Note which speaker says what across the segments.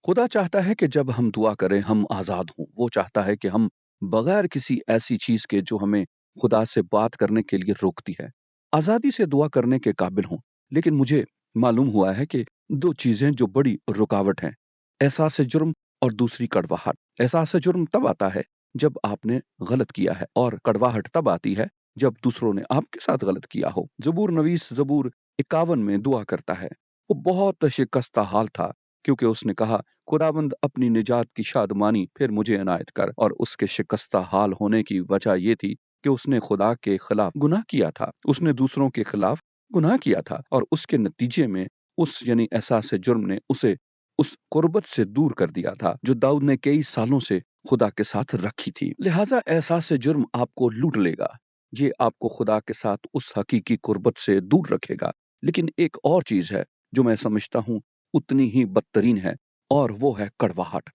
Speaker 1: खुदा चाहता है कि जब हम दुआ करें हम आज़ाद हों। वो चाहता है कि हम बगैर किसी ऐसी चीज़ के जो हमें खुदा से बात करने के लिए रोकती है, आज़ादी से दुआ करने के काबिल हों। लेकिन मुझे मालूम हुआ है कि 2 चीज़ें जो बड़ी रुकावट हैं, एहसास जुर्म और दूसरी कड़वाहट। एहसास जुर्म तब आता है जब आपने गलत किया है और कड़वाहट तब आती है जब दूसरों ने आपके साथ गलत किया हो। ज़बूर नवीस ज़बूर 51 में दुआ करता है। वो बहुत शिकस्ता हाल था क्योंकि उसने कहा, खुदावंद अपनी निजात की शादमानी फिर मुझे इनायत कर। और उसके शिकस्ता हाल होने की वजह ये थी कि उसने खुदा के खिलाफ गुनाह किया था, उसने दूसरों के खिलाफ गुनाह किया था और उसके नतीजे में उस यानी एहसास जुर्म ने उसे उस कुर्बत से दूर कर दिया था जो दाऊद ने कई सालों से खुदा के साथ रखी थी। लिहाजा एहसास जुर्म आपको लूट लेगा, ये आपको खुदा के साथ उस हकीकी कुर्बत से दूर रखेगा। लेकिन एक और चीज है जो मैं समझता हूँ उतनी ही बदतरीन है, और वो है कड़वाहट।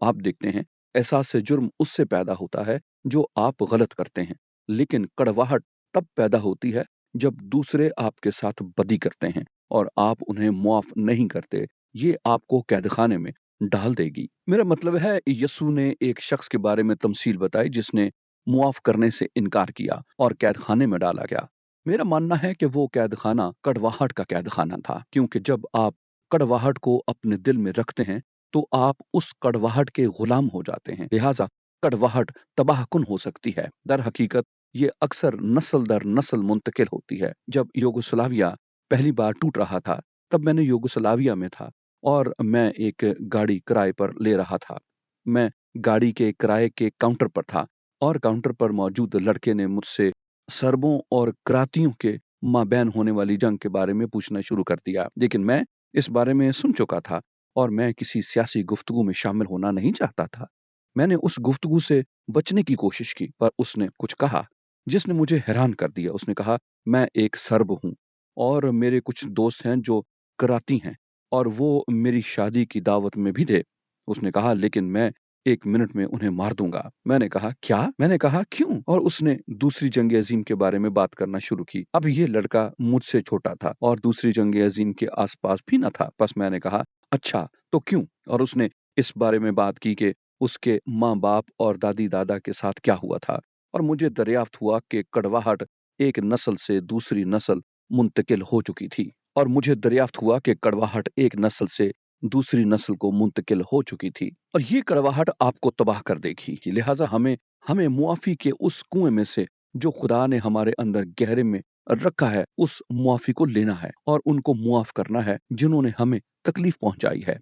Speaker 1: आप देखते हैं, एहसास जुर्म उससे पैदा होता है जो आप गलत करते हैं, लेकिन कड़वाहट तब पैदा होती है जब दूसरे आपके साथ बदी करते हैं और आप उन्हें मुआफ नहीं करते। ये आपको कैदखाने में डाल देगी। मेरा मतलब है, यस्सु ने एक शख्स के बारे में तमसील बताई जिसने मुआफ करने से इनकार किया और कैदखाने में डाला गया। मेरा मानना है कि वो कैदखाना कड़वाहट का कैदखाना था, क्योंकि जब आप कड़वाहट को अपने दिल में रखते हैं तो आप उस कड़वाहट के गुलाम हो जाते हैं। लिहाजा कड़वाहट तबाहकुन हो सकती है। दर हकीकत ये अक्सर नस्ल दर नस्ल मुंतकिल होती है। जब यूगोस्लाविया पहली बार टूट रहा था, तब मैंने यूगोस्लाविया में था और मैं एक गाड़ी किराए पर ले रहा था। मैं गाड़ी के किराए के काउंटर पर था और काउंटर पर मौजूद लड़के ने मुझसे सर्बों और क्रांतियों के माबैन होने वाली जंग के बारे में पूछना शुरू कर दिया। लेकिन मैं इस बारे में सुन चुका था और मैं किसी सियासी गुफ्तगू में शामिल होना नहीं चाहता था। मैंने उस गुफ्तगू से बचने की कोशिश की, पर उसने कुछ कहा जिसने मुझे हैरान कर दिया। उसने कहा, मैं एक सर्ब हूँ और मेरे कुछ दोस्त हैं जो कराती हैं और वो मेरी शादी की दावत में भी थे। उसने कहा, लेकिन मैं 1 मिनट में उन्हें मार दूंगा। मैंने कहा, क्या? मैंने कहा, क्यों? और उसने दूसरी जंग अजीम के बारे में बात करना शुरू की। अब ये लड़का मुझसे छोटा था और दूसरी जंग अजीम के आसपास भी न था। बस मैंने कहा, अच्छा तो क्यों? और उसने इस बारे में बात की कि उसके माँ बाप और दादी दादा के साथ क्या हुआ था। और मुझे दरियाफ्त हुआ कि कड़वाहट एक नस्ल से दूसरी नस्ल मुंतकिल हो चुकी थी। और मुझे दरियाफ्त हुआ कि कड़वाहट एक नस्ल से दूसरी नस्ल को मुंतकिल हो चुकी थी और ये कड़वाहट आपको तबाह कर देगी। लिहाजा हमें हमें मुआफी के उस कुएं में से जो खुदा ने हमारे अंदर गहरे में रखा है, उस मुआफी को लेना है और उनको मुआफ करना है जिन्होंने हमें तकलीफ पहुंचाई है।